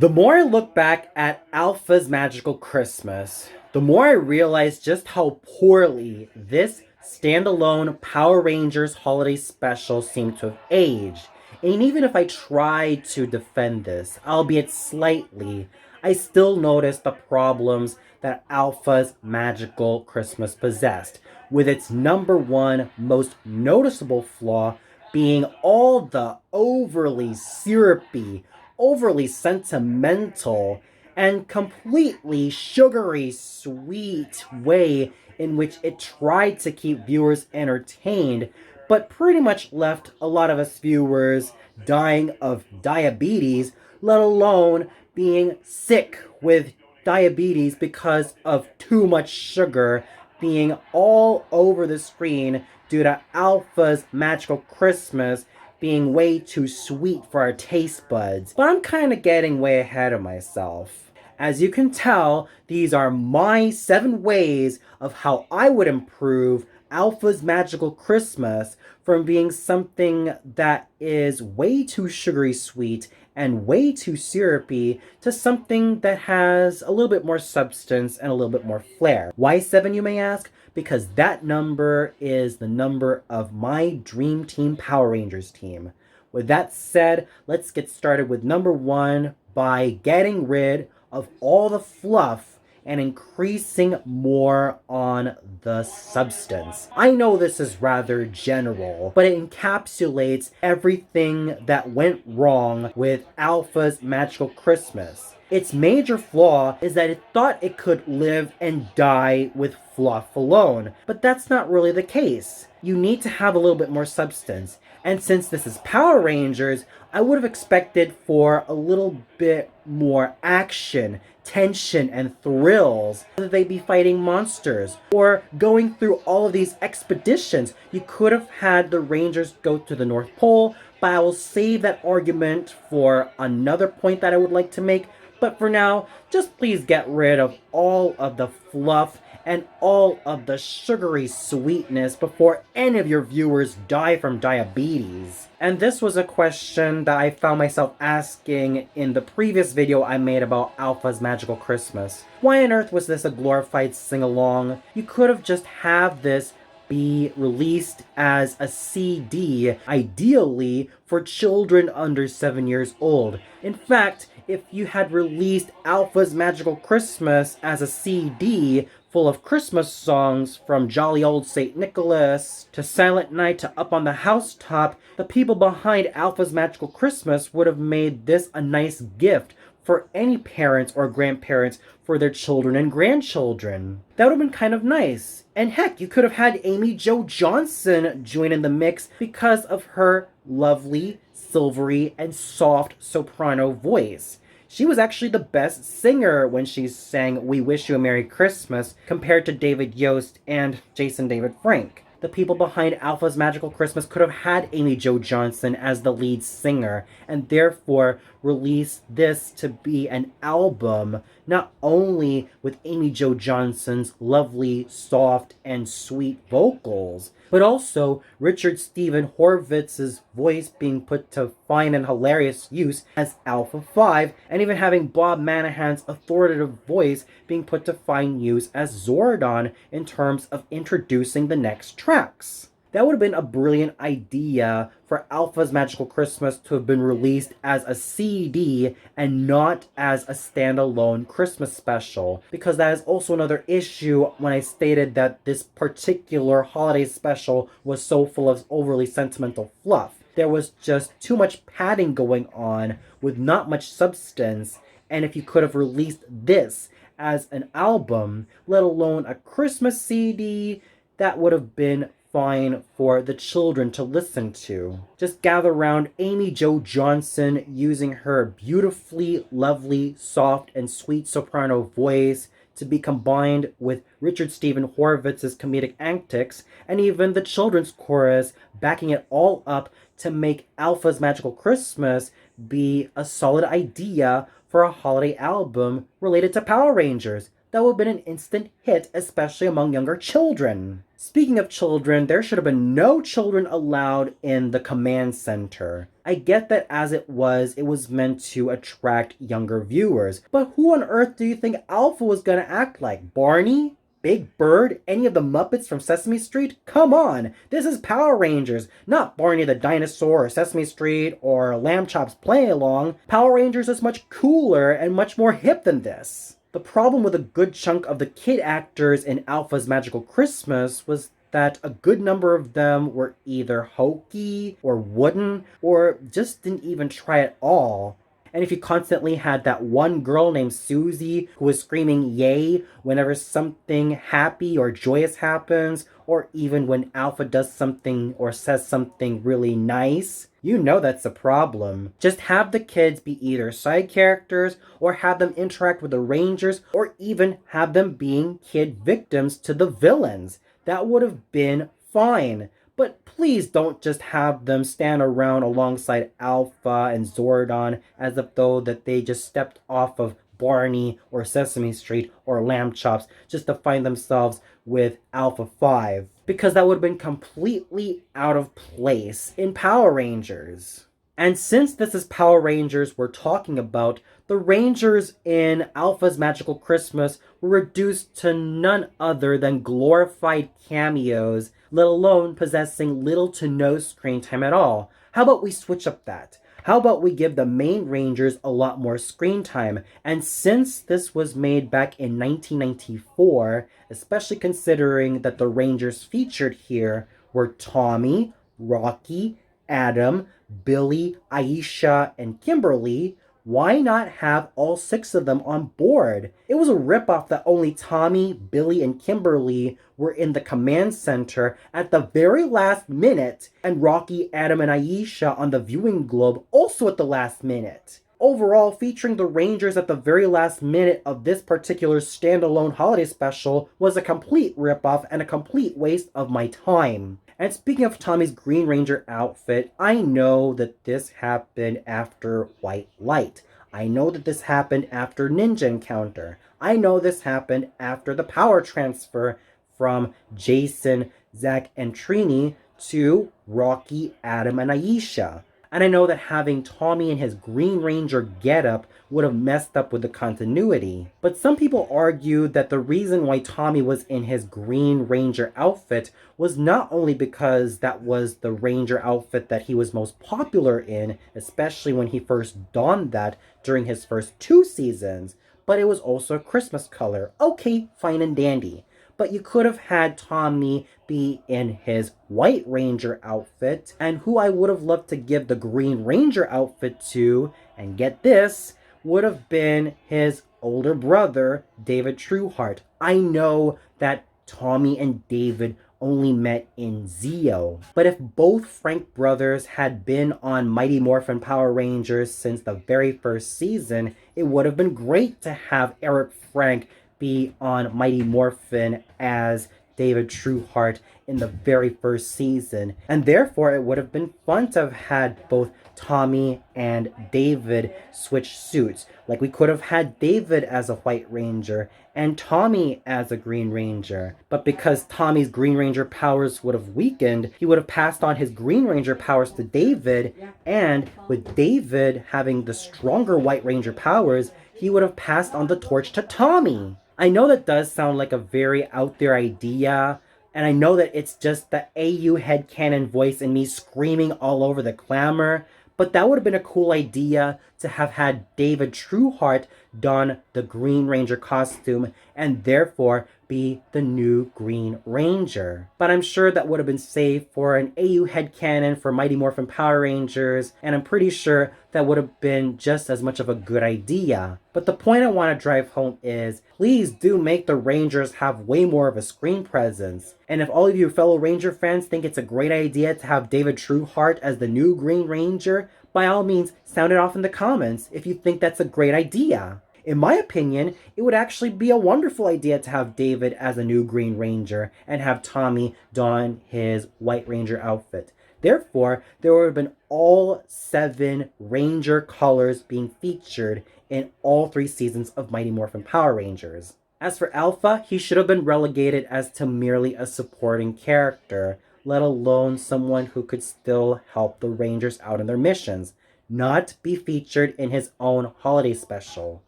The more I look back at Alpha's Magical Christmas, the more I realize just how poorly this standalone Power Rangers holiday special seemed to have aged. And even if I try to defend this, albeit slightly, I still notice the problems that Alpha's Magical Christmas possessed, with its number one most noticeable flaw being all the overly syrupy, overly sentimental, and completely sugary sweet way in which it tried to keep viewers entertained, but pretty much left a lot of us viewers dying of diabetes, let alone being sick with diabetes because of too much sugar being all over the screen due to Alpha's Magical Christmas being way too sweet for our taste buds. But I'm kind of getting way ahead of myself. As you can tell, these are my 7 ways of how I would improve Alpha's Magical Christmas from being something that is way too sugary sweet and way too syrupy to something that has a little bit more substance and a little bit more flair. Why 7, you may ask? Because that number is the number of my Dream Team Power Rangers team. With that said, let's get started with number 1 by getting rid of all the fluff and increasing more on the substance. I know this is rather general, but it encapsulates everything that went wrong with Alpha's Magical Christmas. Its major flaw is that it thought it could live and die with fluff alone, but that's not really the case. You need to have a little bit more substance. And since this is Power Rangers, I would have expected for a little bit more action, tension, and thrills. Whether they be fighting monsters or going through all of these expeditions. You could have had the Rangers go to the North Pole, but I will save that argument for another point that I would like to make. But for now, just please get rid of all of the fluff and all of the sugary sweetness before any of your viewers die from diabetes. And this was a question that I found myself asking in the previous video I made about Alpha's Magical Christmas. Why on earth was this a glorified sing-along? You could have just have this be released as a CD, ideally for children under 7 years old. In fact, if you had released Alpha's Magical Christmas as a CD full of Christmas songs from Jolly Old St. Nicholas to Silent Night to Up on the Housetop, the people behind Alpha's Magical Christmas would have made this a nice gift for any parents or grandparents for their children and grandchildren. That would have been kind of nice. And heck, you could have had Amy Jo Johnson join in the mix because of her lovely, silvery, and soft soprano voice. She was actually the best singer when she sang We Wish You a Merry Christmas compared to David Yost and Jason David Frank. The people behind Alpha's Magical Christmas could have had Amy Jo Johnson as the lead singer and therefore released this to be an album not only with Amy Jo Johnson's lovely, soft, and sweet vocals, but also Richard Stephen Horvitz's voice being put to fine and hilarious use as Alpha 5, and even having Bob Manahan's authoritative voice being put to fine use as Zordon in terms of introducing the next tracks. That would have been a brilliant idea for Alpha's Magical Christmas to have been released as a CD and not as a standalone Christmas special, because that is also another issue when I stated that this particular holiday special was so full of overly sentimental fluff. There was just too much padding going on with not much substance, and if you could have released this as an album, let alone a Christmas CD, that would have been fine for the children to listen to. Just gather around Amy Jo Johnson using her beautifully lovely, soft, and sweet soprano voice to be combined with Richard Stephen Horvitz's comedic antics, and even the children's chorus backing it all up to make Alpha's Magical Christmas be a solid idea for a holiday album related to Power Rangers. that would have been an instant hit, especially among younger children. Speaking of children, there should have been no children allowed in the command center. I get that as it was meant to attract younger viewers, but who on earth do you think Alpha was gonna act like? Barney? Big Bird? Any of the Muppets from Sesame Street? Come on! This is Power Rangers, not Barney the Dinosaur or Sesame Street or Lamb Chops Play Along. Power Rangers is much cooler and much more hip than this. The problem with a good chunk of the kid actors in Alpha's Magical Christmas was that a good number of them were either hokey or wooden or just didn't even try at all. And if you constantly had that one girl named Susie who was screaming yay whenever something happy or joyous happens, or even when Alpha does something or says something really nice, you know that's a problem. Just have the kids be either side characters or have them interact with the Rangers or even have them being kid victims to the villains. That would have been fine. But please don't just have them stand around alongside Alpha and Zordon as if though that they just stepped off of Barney or Sesame Street or Lamb Chops just to find themselves with Alpha 5. Because that would have been completely out of place in Power Rangers. And since this is Power Rangers we're talking about, the Rangers in Alpha's Magical Christmas were reduced to none other than glorified cameos, let alone possessing little to no screen time at all. How about we switch up that? How about we give the main Rangers a lot more screen time? And since this was made back in 1994, especially considering that the Rangers featured here were Tommy, Rocky, Adam, Billy, Aisha, and Kimberly, why not have all 6 of them on board? It was a ripoff that only Tommy, Billy, and Kimberly were in the command center at the very last minute, and Rocky, Adam, and Aisha on the viewing globe also at the last minute. Overall, featuring the Rangers at the very last minute of this particular standalone holiday special was a complete ripoff and a complete waste of my time. And speaking of Tommy's Green Ranger outfit, I know that this happened after White Light. I know that this happened after Ninja Encounter. I know this happened after the power transfer from Jason, Zach, and Trini to Rocky, Adam, and Aisha. And I know that having Tommy in his Green Ranger getup would have messed up with the continuity. But some people argue that the reason why Tommy was in his Green Ranger outfit was not only because that was the Ranger outfit that he was most popular in, especially when he first donned that during his first 2 seasons, but it was also a Christmas color. Okay, fine and dandy. But you could have had Tommy be in his White Ranger outfit, and who I would have loved to give the Green Ranger outfit to, and get this, would have been his older brother, David Trueheart. I know that Tommy and David only met in Zeo, but if both Frank brothers had been on Mighty Morphin Power Rangers since the very first season, it would have been great to have Eric Frank be on Mighty Morphin as David Trueheart in the very first season. And therefore, it would have been fun to have had both Tommy and David switch suits. Like, we could have had David as a White Ranger and Tommy as a Green Ranger. But because Tommy's Green Ranger powers would have weakened, he would have passed on his Green Ranger powers to David. And with David having the stronger White Ranger powers, he would have passed on the torch to Tommy. I know that does sound like a very out there idea, and I know that it's just the AU headcanon voice in me screaming all over the clamor, but that would have been a cool idea to have had David Trueheart don the Green Ranger costume and therefore be the new Green Ranger. But I'm sure that would have been safe for an AU headcanon for Mighty Morphin Power Rangers, and I'm pretty sure that would have been just as much of a good idea. But the point I want to drive home is, please do make the Rangers have way more of a screen presence. And if all of you fellow Ranger fans think it's a great idea to have David Trueheart as the new Green Ranger, by all means, sound it off in the comments if you think that's a great idea. In my opinion, it would actually be a wonderful idea to have David as a new Green Ranger and have Tommy don his White Ranger outfit. Therefore, there would have been all 7 Ranger colors being featured in all 3 seasons of Mighty Morphin Power Rangers. As for Alpha, he should have been relegated as to merely a supporting character, let alone someone who could still help the Rangers out in their missions, not be featured in his own holiday special.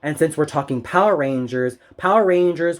And since we're talking Power Rangers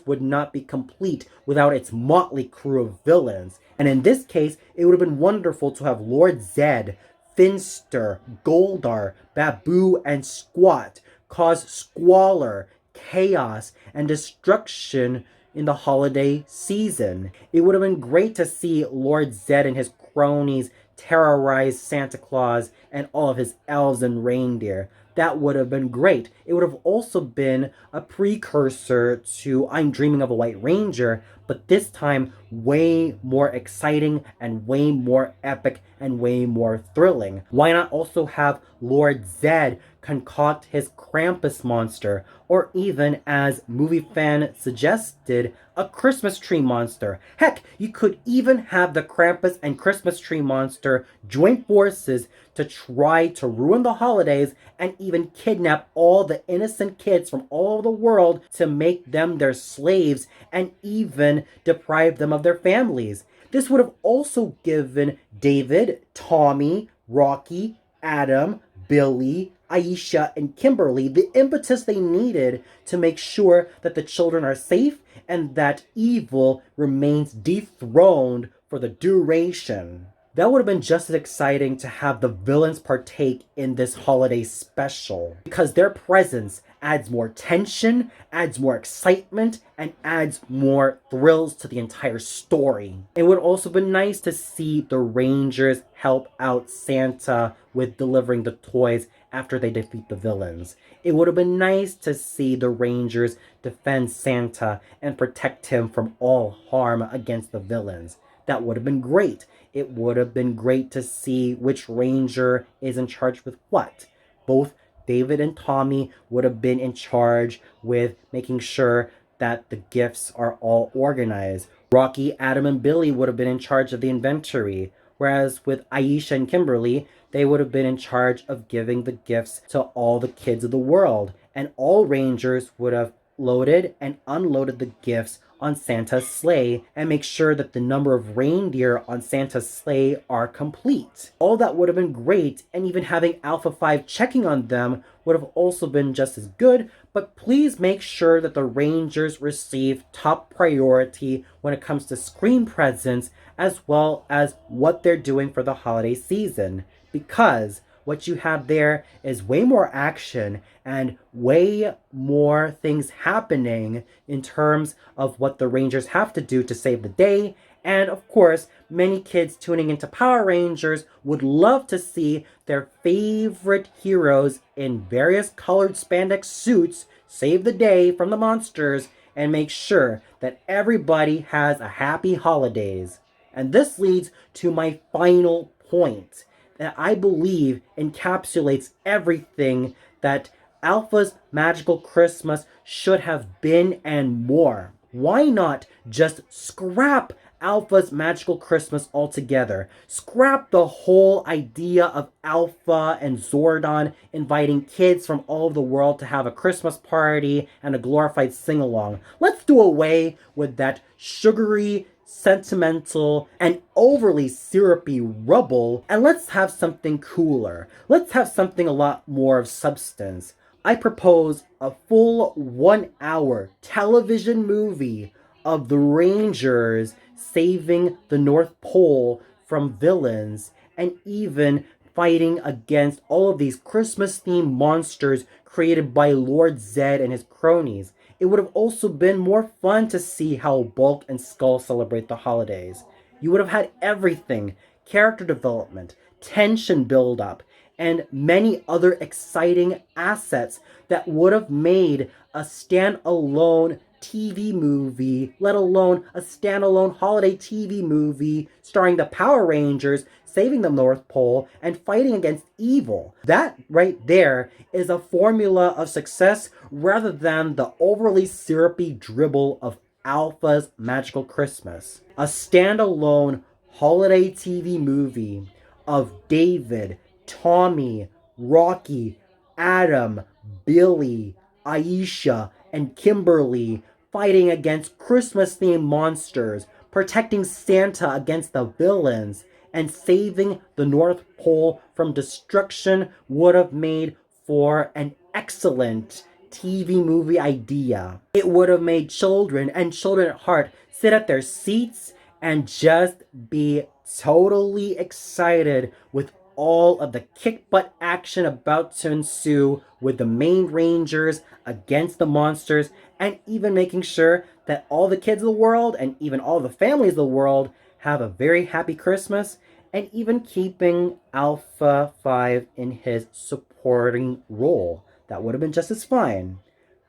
would not be complete without its motley crew of villains. And in this case, it would have been wonderful to have Lord Zed, Finster, Goldar, Babu, and Squat cause squalor, chaos, and destruction in the holiday season. It would have been great to see Lord Zed and his cronies terrorize Santa Claus and all of his elves and reindeer. That would have been great. It would have also been a precursor to I'm Dreaming of a White Ranger, but this time way more exciting and way more epic and way more thrilling. Why not also have Lord Zed concoct his Krampus monster, or even, as MovieFan suggested, a Christmas tree monster? Heck, you could even have the Krampus and Christmas tree monster join forces to try to ruin the holidays and even kidnap all the innocent kids from all over the world to make them their slaves and even deprive them of their families. This would have also given David, Tommy, Rocky, Adam, Billy, Aisha, and Kimberly the impetus they needed to make sure that the children are safe and that evil remains dethroned for the duration. That would have been just as exciting to have the villains partake in this holiday special, because their presence adds more tension, adds more excitement, and adds more thrills to the entire story. It would also be nice to see the Rangers help out Santa with delivering the toys after they defeat the villains. It would have been nice to see the Rangers defend Santa and protect him from all harm against the villains. That would have been great. It would have been great to see which Ranger is in charge with what. Both David and Tommy would have been in charge with making sure that the gifts are all organized. Rocky, Adam, and Billy would have been in charge of the inventory. Whereas with Aisha and Kimberly, they would have been in charge of giving the gifts to all the kids of the world. And all Rangers would have loaded and unloaded the gifts on Santa's sleigh and make sure that the number of reindeer on Santa's sleigh are complete. All that would have been great, and even having Alpha 5 checking on them would have also been just as good, but please make sure that the Rangers receive top priority when it comes to screen presence as well as what they're doing for the holiday season, because what you have there is way more action and way more things happening in terms of what the Rangers have to do to save the day. And of course, many kids tuning into Power Rangers would love to see their favorite heroes in various colored spandex suits save the day from the monsters and make sure that everybody has a happy holidays. And this leads to my final point that I believe encapsulates everything that Alpha's Magical Christmas should have been and more. Why not just scrap Alpha's Magical Christmas altogether? Scrap the whole idea of Alpha and Zordon inviting kids from all over the world to have a Christmas party and a glorified sing-along. Let's do away with that sugary, sentimental, and overly syrupy rubble, and let's have something cooler. Let's have something a lot more of substance. I propose a full 1 hour television movie of the Rangers saving the North Pole from villains and even fighting against all of these Christmas-themed monsters created by Lord Zed and his cronies. It would have also been more fun to see how Bulk and Skull celebrate the holidays. You would have had everything: character development, tension build-up, and many other exciting assets that would have made a standalone TV movie, let alone a standalone holiday TV movie starring the Power Rangers saving the North Pole and fighting against evil. That right there is a formula of success rather than the overly syrupy dribble of Alpha's Magical Christmas. A standalone holiday TV movie of David, Tommy, Rocky, Adam, Billy, Aisha, and Kimberly fighting against Christmas-themed monsters, protecting Santa against the villains, and saving the North Pole from destruction would have made for an excellent TV movie idea. It would have made children and children at heart sit at their seats and just be totally excited with all of the kick butt action about to ensue with the main rangers against the monsters, and even making sure that all the kids of the world and even all the families of the world have a very happy Christmas, and even keeping Alpha 5 in his supporting role. That would have been just as fine.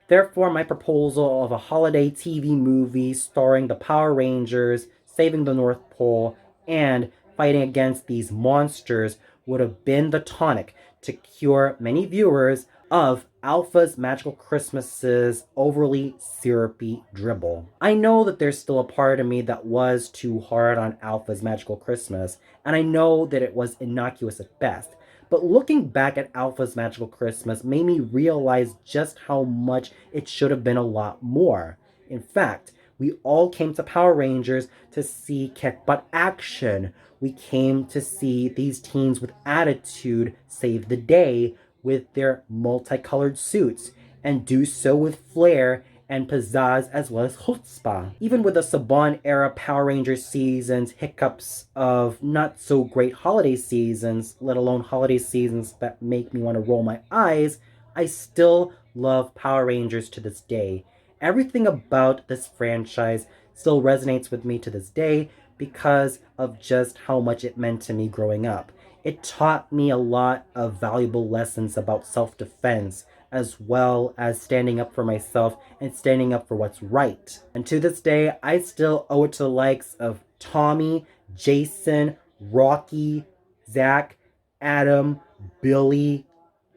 Therefore, my proposal of a holiday TV movie starring the Power Rangers, saving the North Pole, and fighting against these monsters would have been the tonic to cure many viewers of Alpha's Magical Christmas's overly syrupy dribble. I know that there's still a part of me that was too hard on Alpha's Magical Christmas, and I know that it was innocuous at best. But looking back at Alpha's Magical Christmas made me realize just how much it should have been a lot more. In fact, we all came to Power Rangers to see kick butt action. We came to see these teens with attitude save the day with their multicolored suits, and do so with flair and pizzazz as well as chutzpah. Even with the Saban era Power Rangers seasons, hiccups of not so great holiday seasons, let alone holiday seasons that make me want to roll my eyes, I still love Power Rangers to this day. Everything about this franchise still resonates with me to this day because of just how much it meant to me growing up. It taught me a lot of valuable lessons about self-defense, as well as standing up for myself and standing up for what's right. And to this day, I still owe it to the likes of Tommy, Jason, Rocky, Zach, Adam, Billy,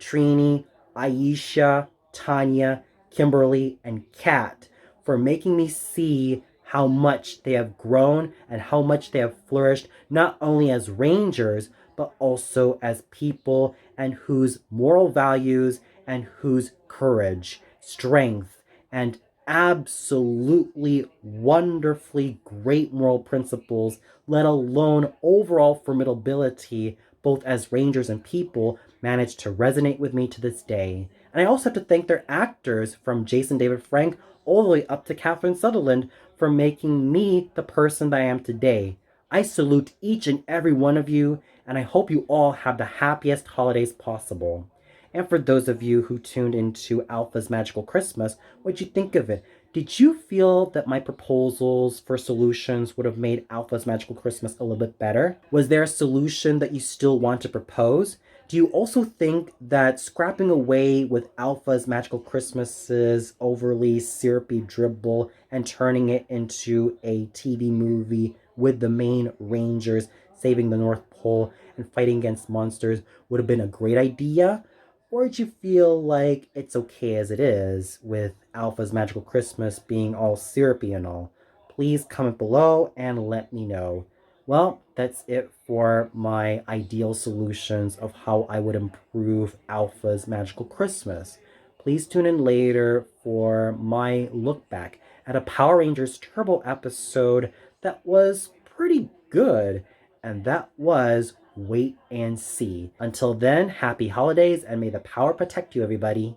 Trini, Aisha, Tanya, Kimberly, and Kat for making me see how much they have grown and how much they have flourished, not only as rangers, but also as people, and whose moral values and whose courage, strength, and absolutely wonderfully great moral principles, let alone overall formidability, both as rangers and people, managed to resonate with me to this day. And I also have to thank their actors, from Jason David Frank all the way up to Catherine Sutherland, for making me the person that I am today. I salute each and every one of you, and I hope you all have the happiest holidays possible. And for those of you who tuned into Alpha's Magical Christmas, what'd you think of it? Did you feel that my proposals for solutions would have made Alpha's Magical Christmas a little bit better? Was there a solution that you still want to propose? Do you also think that scrapping away with Alpha's Magical Christmas's overly syrupy dribble and turning it into a TV movie with the main Rangers saving the North Pole and fighting against monsters would have been a great idea? Or did you feel like it's okay as it is, with Alpha's Magical Christmas being all syrupy and all? Please comment below and let me know. Well, that's it for my ideal solutions of how I would improve Alpha's Magical Christmas. Please tune in later for my look back at a Power Rangers Turbo episode that was pretty good, and that was Wait and See. Until then, happy holidays, and may the power protect you, everybody.